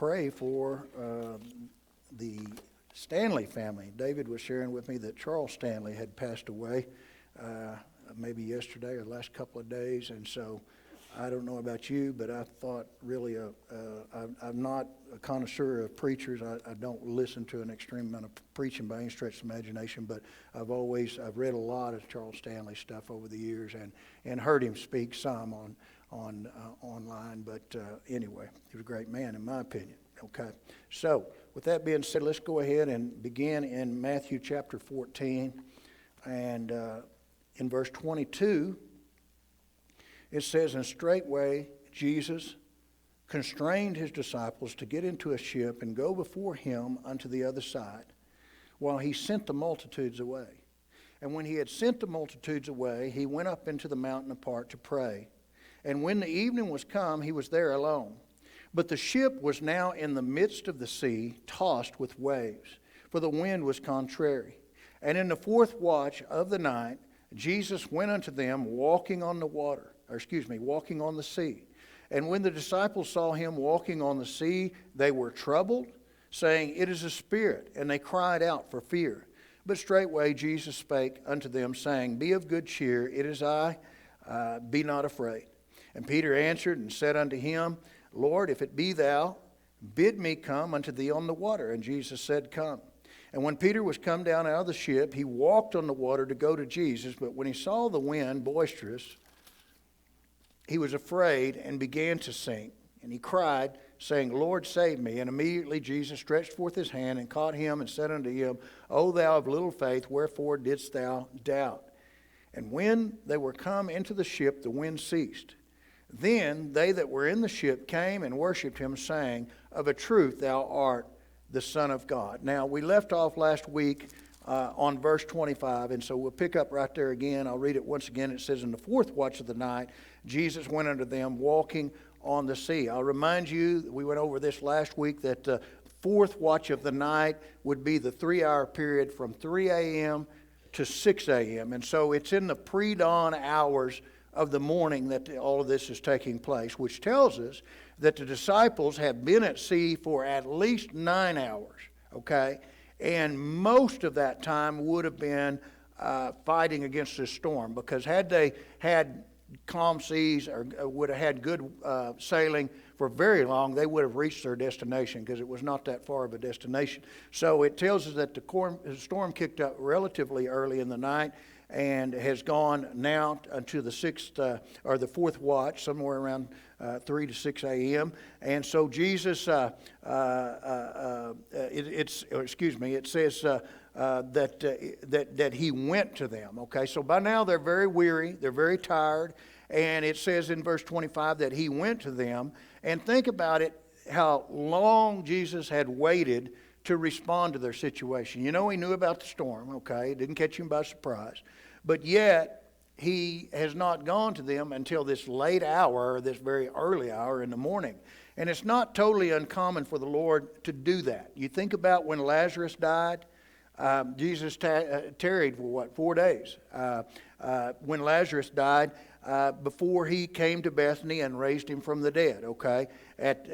pray for the Stanley family. David was sharing with me that Charles Stanley had passed away maybe yesterday or the last couple of days, and so I don't know about you, but I thought really I'm not a connoisseur of preachers. I don't listen to an extreme amount of preaching by any stretch of imagination, but I've read a lot of Charles Stanley stuff over the years and heard him speak some online. But anyway, he was a great man in my opinion. Okay, so with that being said, let's go ahead and begin in Matthew chapter 14, and in verse 22. It says, "And straightway Jesus constrained his disciples to get into a ship and go before him unto the other side, while he sent the multitudes away. And when he had sent the multitudes away, he went up into the mountain apart to pray. And when the evening was come, he was there alone. But the ship was now in the midst of the sea, tossed with waves, for the wind was contrary. And in the fourth watch of the night, Jesus went unto them walking on the sea. And when the disciples saw him walking on the sea, they were troubled, saying, It is a spirit. And they cried out for fear. But straightway Jesus spake unto them, saying, Be of good cheer, it is I, be not afraid. And Peter answered and said unto him, Lord, if it be thou, bid me come unto thee on the water. And Jesus said, Come. And when Peter was come down out of the ship, he walked on the water to go to Jesus. But when he saw the wind boisterous, he was afraid and began to sink. And he cried, saying, Lord, save me. And immediately Jesus stretched forth his hand and caught him and said unto him, O thou of little faith, wherefore didst thou doubt? And when they were come into the ship, the wind ceased. Then they that were in the ship came and worshipped him, saying, Of a truth thou art the Son of God. Now, we left off last week on verse 25, and so we'll pick up right there again. I'll read it once again. It says, In the fourth watch of the night, Jesus went unto them walking on the sea. I'll remind you, we went over this last week, that the fourth watch of the night would be the 3-hour period from 3 a.m. to 6 a.m. And so it's in the pre-dawn hours of the morning that all of this is taking place, which tells us that the disciples have been at sea for at least 9 hours, okay? And most of that time would have been fighting against this storm, because had they had calm seas or would have had good sailing for very long, they would have reached their destination, because it was not that far of a destination. So it tells us that the storm kicked up relatively early in the night and has gone now to the sixth or the fourth watch, somewhere around 3 to 6 a.m. And so Jesus, it says that he went to them. Okay, so by now they're very weary, they're very tired, and it says in verse 25 that he went to them. And think about it, how long Jesus had waited to respond to their situation. You know, he knew about the storm, okay? It didn't catch him by surprise. But yet, he has not gone to them until this late hour, or this very early hour in the morning. And it's not totally uncommon for the Lord to do that. You think about when Lazarus died, Jesus tarried for 4 days. When Lazarus died, before he came to Bethany and raised him from the dead, okay? At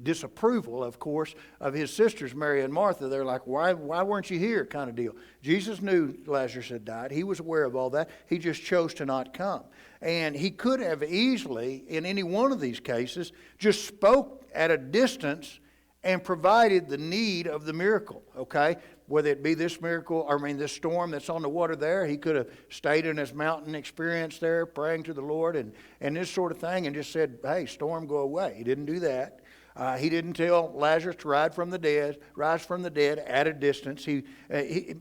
disapproval, of course, of his sisters, Mary and Martha. They're like, why weren't you here, kind of deal. Jesus knew Lazarus had died. He was aware of all that. He just chose to not come. And he could have easily, in any one of these cases, just spoke at a distance and provided the need of the miracle, okay? Whether it be this miracle, this storm that's on the water there, he could have stayed in his mountain experience there, praying to the Lord and this sort of thing, and just said, hey, storm, go away. He didn't do that. He didn't tell Lazarus to rise from the dead at a distance.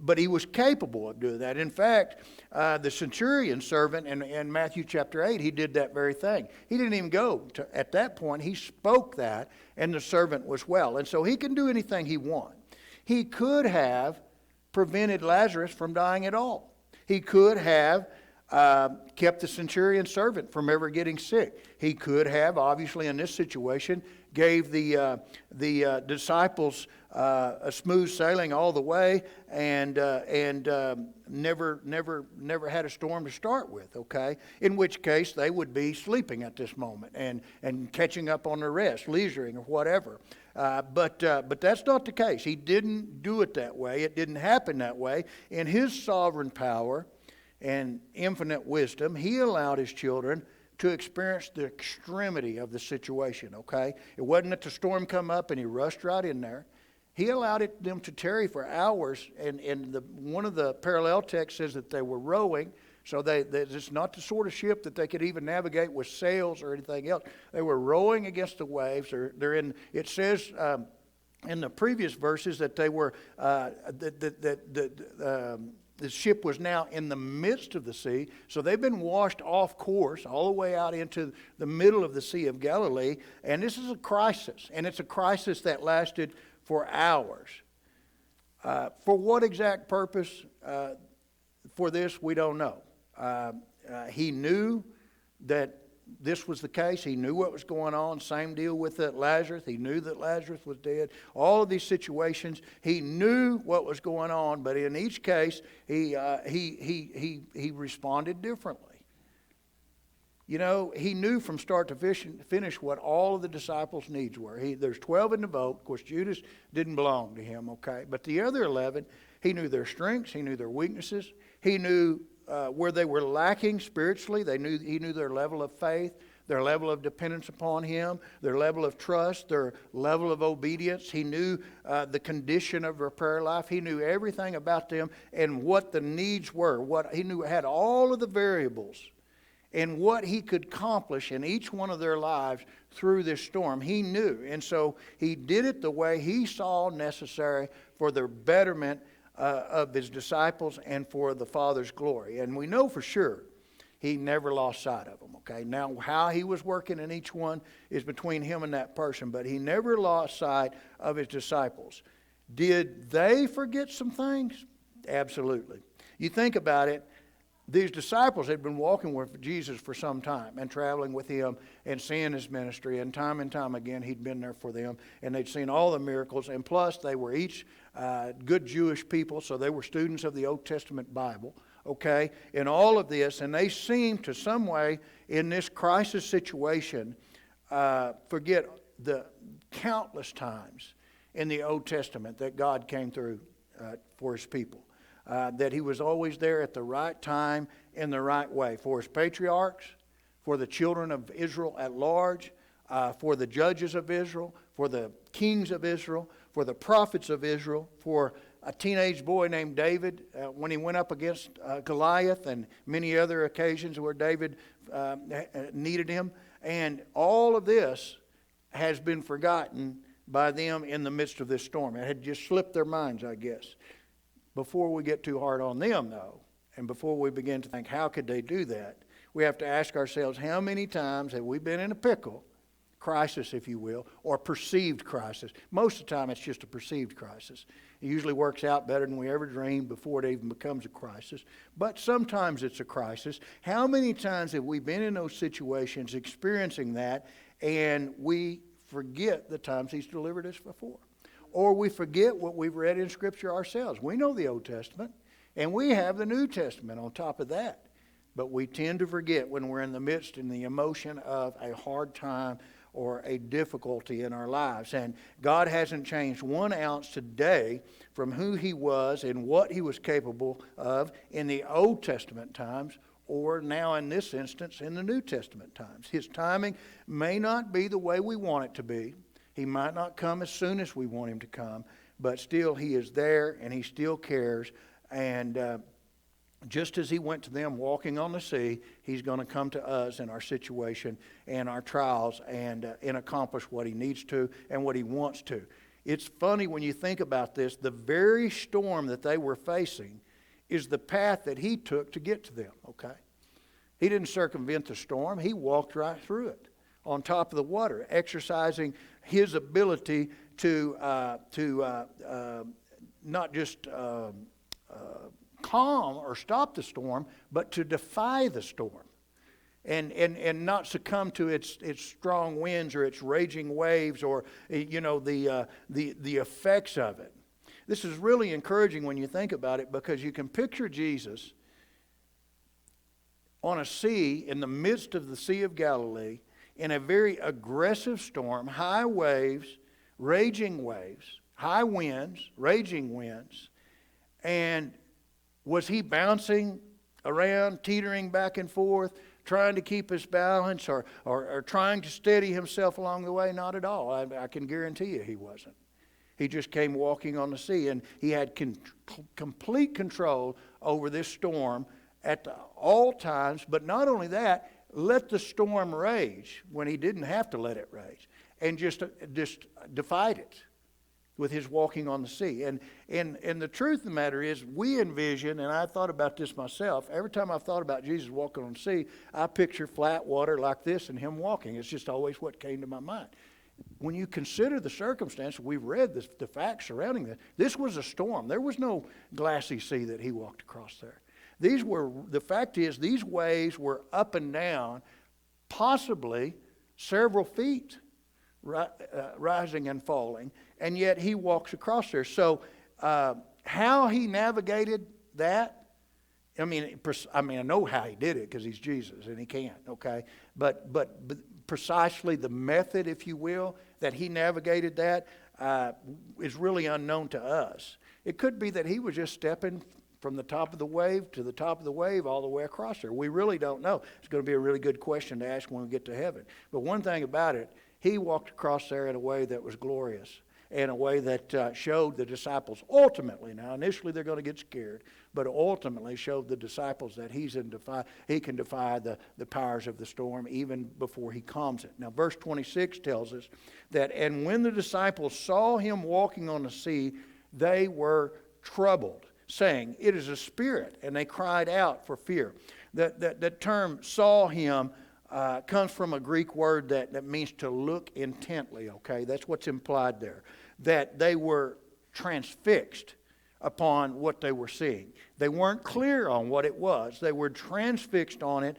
But he was capable of doing that. In fact, the centurion servant in Matthew chapter 8, he did that very thing. He didn't even go. At that point, he spoke that, and the servant was well. And so he can do anything he wants. He could have prevented Lazarus from dying at all. He could have kept the centurion's servant from ever getting sick. He could have, obviously, in this situation, gave the disciples a smooth sailing all the way, and never had a storm to start with. Okay, in which case they would be sleeping at this moment and catching up on their rest, leisuring or whatever. But that's not the case. He didn't do it that way. It didn't happen that way. In His sovereign power and infinite wisdom, He allowed His children to experience the extremity of the situation, okay? It wasn't that the storm come up and He rushed right in there. He allowed them to tarry for hours, and one of the parallel texts says that they were rowing, so it's not the sort of ship that they could even navigate with sails or anything else. They were rowing against the waves. It says in the previous verses that they were the ship was now in the midst of the sea, so they've been washed off course all the way out into the middle of the Sea of Galilee, and this is a crisis, and it's a crisis that lasted for hours. For what exact purpose for this, we don't know. He knew that this was the case. He knew what was going on. Same deal with Lazarus. He knew that Lazarus was dead. All of these situations, he knew what was going on. But in each case, he responded differently. You know, he knew from start to finish what all of the disciples' needs were. There's 12 in the boat. Of course, Judas didn't belong to him. Okay, but the other 11, he knew their strengths. He knew their weaknesses. He knew where they were lacking spiritually. He knew their level of faith, their level of dependence upon Him, their level of trust, their level of obedience. He knew the condition of their prayer life. He knew everything about them and what the needs were. He knew had all of the variables and what He could accomplish in each one of their lives through this storm. He knew, and so He did it the way He saw necessary for their betterment of His disciples and for the Father's glory. And we know for sure He never lost sight of them. Okay, now how He was working in each one is between Him and that person, but He never lost sight of His disciples. Did they forget some things? Absolutely. You think about it, these disciples had been walking with Jesus for some time and traveling with Him and seeing His ministry, and time again He'd been there for them, and they'd seen all the miracles, and plus they were each good Jewish people, so they were students of the Old Testament Bible, okay, in all of this, and they seemed to some way in this crisis situation forget the countless times in the Old Testament that God came through for His people. That He was always there at the right time in the right way for His patriarchs, for the children of Israel at large, for the judges of Israel, for the kings of Israel, for the prophets of Israel, for a teenage boy named David when he went up against Goliath, and many other occasions where David needed him. And all of this has been forgotten by them in the midst of this storm. It had just slipped their minds, I guess. Before we get too hard on them, though, and before we begin to think, how could they do that? We have to ask ourselves, how many times have we been in a pickle, crisis, if you will, or perceived crisis? Most of the time, it's just a perceived crisis. It usually works out better than we ever dreamed before it even becomes a crisis. But sometimes it's a crisis. How many times have we been in those situations experiencing that, and we forget the times He's delivered us before? Or we forget what we've read in Scripture ourselves. We know the Old Testament, and we have the New Testament on top of that. But we tend to forget when we're in the midst in the emotion of a hard time or a difficulty in our lives. And God hasn't changed 1 ounce today from who He was and what He was capable of in the Old Testament times, or now in this instance in the New Testament times. His timing may not be the way we want it to be. He might not come as soon as we want Him to come, but still He is there and He still cares. And just as He went to them walking on the sea, He's going to come to us in our situation and our trials and accomplish what He needs to and what He wants to. It's funny when you think about this. The very storm that they were facing is the path that He took to get to them, okay? He didn't circumvent the storm. He walked right through it on top of the water, exercising His ability to not just calm or stop the storm, but to defy the storm. And not succumb to its strong winds or its raging waves or the effects of it. This is really encouraging when you think about it, because you can picture Jesus on a sea in the midst of the Sea of Galilee in a very aggressive storm, high waves, raging waves, high winds, raging winds. And was he bouncing around, teetering back and forth, trying to keep his balance or trying to steady himself along the way? Not at all. I can guarantee you he wasn't. He just came walking on the sea, and he had complete control over this storm at all times. But not only that, let the storm rage when he didn't have to let it rage, and just defied it with his walking on the sea. And the truth of the matter is, we envision, and I thought about this myself, every time I've thought about Jesus walking on the sea, I picture flat water like this and him walking. It's just always what came to my mind. When you consider the circumstances, we've read the facts surrounding this. This was a storm. There was no glassy sea that he walked across there. The fact is, these waves were up and down, possibly several feet, rising and falling, and yet he walks across there. So how he navigated that, I mean, I know how he did it because he's Jesus and he can, okay? But precisely the method, if you will, that he navigated that is really unknown to us. It could be that he was just stepping from the top of the wave to the top of the wave all the way across there. We really don't know. It's going to be a really good question to ask when we get to heaven. But one thing about it, he walked across there in a way that was glorious, in a way that showed the disciples ultimately, now initially they're going to get scared, but ultimately showed the disciples that he can defy the powers of the storm even before he calms it. Now verse 26 tells us that, and when the disciples saw him walking on the sea, they were troubled, saying, "It is a spirit," and they cried out for fear. That term "saw him" comes from a Greek word that means to look intently, okay? That's what's implied there. That they were transfixed upon what they were seeing. They weren't clear on what it was. They were transfixed on it,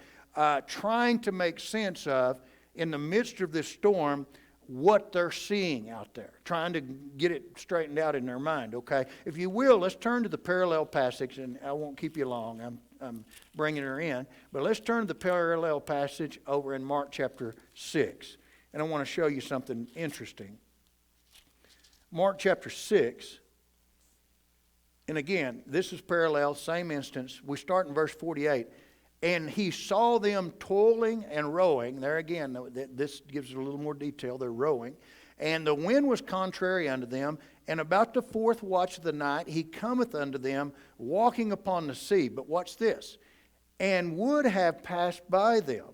trying to make sense of, in the midst of this storm, what they're seeing out there, trying to get it straightened out in their mind, okay? If you will, let's turn to the parallel passage, and I won't keep you long. I'm bringing her in. But let's turn to the parallel passage over in Mark chapter 6. And I want to show you something interesting. Mark chapter 6. And again, this is parallel, same instance. We start in verse 48. And he saw them toiling and rowing. There again, this gives a little more detail. They're rowing. And the wind was contrary unto them. And about the fourth watch of the night, he cometh unto them, walking upon the sea. But watch this. And would have passed by them.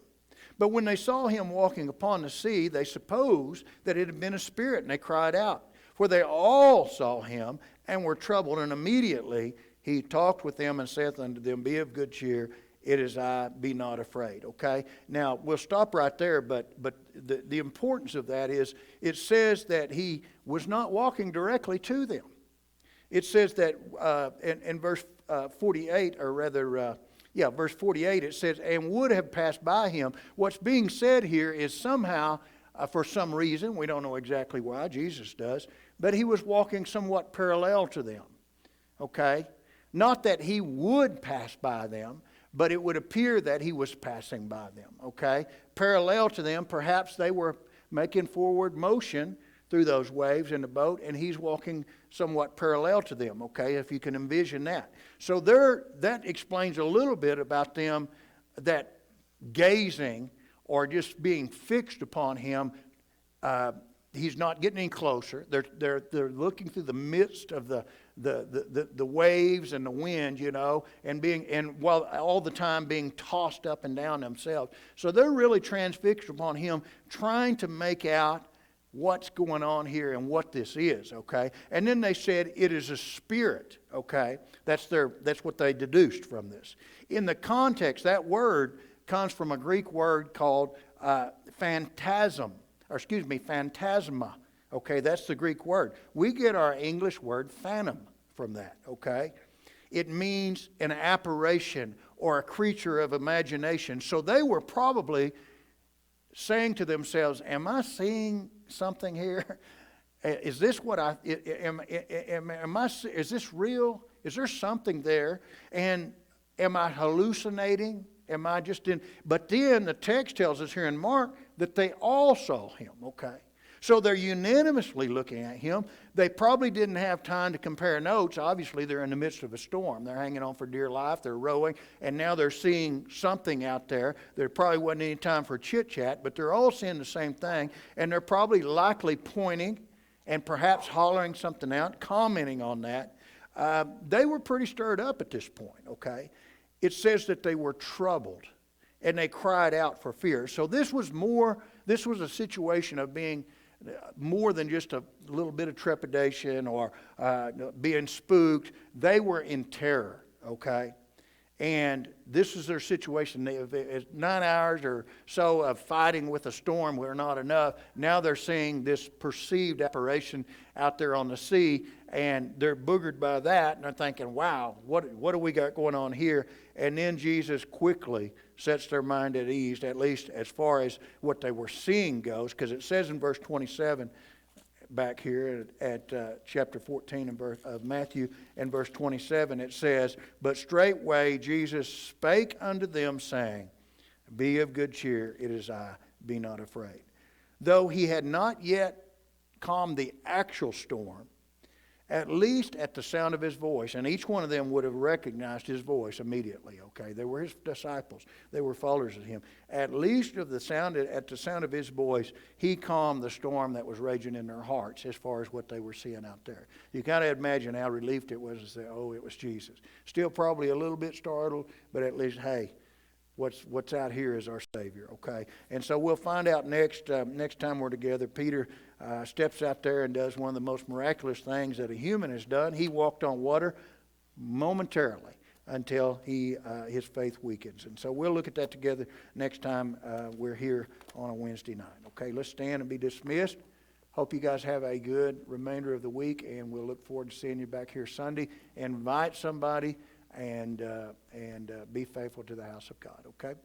But when they saw him walking upon the sea, they supposed that it had been a spirit, and they cried out. For they all saw him, and were troubled. And immediately he talked with them, and saith unto them, Be of good cheer. It is I, be not afraid. Okay? Now, we'll stop right there, but the importance of that is, it says that he was not walking directly to them. It says that in verse 48, or rather, verse 48, it says, and would have passed by him. What's being said here is somehow, for some reason, we don't know exactly why, Jesus does, but he was walking somewhat parallel to them. Okay? Not that he would pass by them, but it would appear that he was passing by them, okay? Parallel to them, perhaps they were making forward motion through those waves in the boat, and he's walking somewhat parallel to them, okay, if you can envision that. So that explains a little bit about them, that gazing or just being fixed upon him. He's not getting any closer. They're looking through the midst of the waves and the wind, and while all the time being tossed up and down themselves. So they're really transfixed upon him, trying to make out what's going on here and what this is, okay? And then they said it is a spirit, okay? That's what they deduced from this. In the context, that word comes from a Greek word called phantasma. Okay, that's the Greek word. We get our English word phantom from that, okay? it means an apparition or a creature of imagination. So they were probably saying to themselves, am I seeing something here? Is this what is this real? Is there something there? And am I hallucinating? Am I just in? But then the text tells us here in Mark that they all saw him, okay? So they're unanimously looking at him. They probably didn't have time to compare notes. Obviously, they're in the midst of a storm. They're hanging on for dear life. They're rowing. And now they're seeing something out there. There probably wasn't any time for chit-chat, but they're all seeing the same thing. And they're probably likely pointing and perhaps hollering something out, commenting on that. They were pretty stirred up at this point, okay? It says that they were troubled and they cried out for fear. So this was a situation of being more than just a little bit of trepidation or being spooked. They were in terror, okay? And this is their situation. 9 hours or so of fighting with a storm were not enough. Now they're seeing this perceived apparition out there on the sea, and they're boogered by that, and they're thinking, wow, what do we got going on here? And then Jesus quickly sets their mind at ease, at least as far as what they were seeing goes, because it says in verse 27, back here at chapter 14 of Matthew and verse 27, it says, but straightway Jesus spake unto them, saying, be of good cheer, it is I, be not afraid. Though he had not yet calmed the actual storm, at least at the sound of his voice, and each one of them would have recognized his voice immediately, okay? They were his disciples. They were followers of him. At least at the sound of his voice, he calmed the storm that was raging in their hearts as far as what they were seeing out there. You kind of imagine how relieved it was to say, oh, it was Jesus. Still probably a little bit startled, but at least, hey, what's out here is our Savior, okay? And so we'll find out next time we're together. Peter steps out there and does one of the most miraculous things that a human has done. He walked on water momentarily until his faith weakens. And so we'll look at that together next time we're here on a Wednesday night. Okay, let's stand and be dismissed. Hope you guys have a good remainder of the week, and we'll look forward to seeing you back here Sunday. Invite somebody and be faithful to the house of God, okay?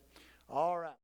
All right.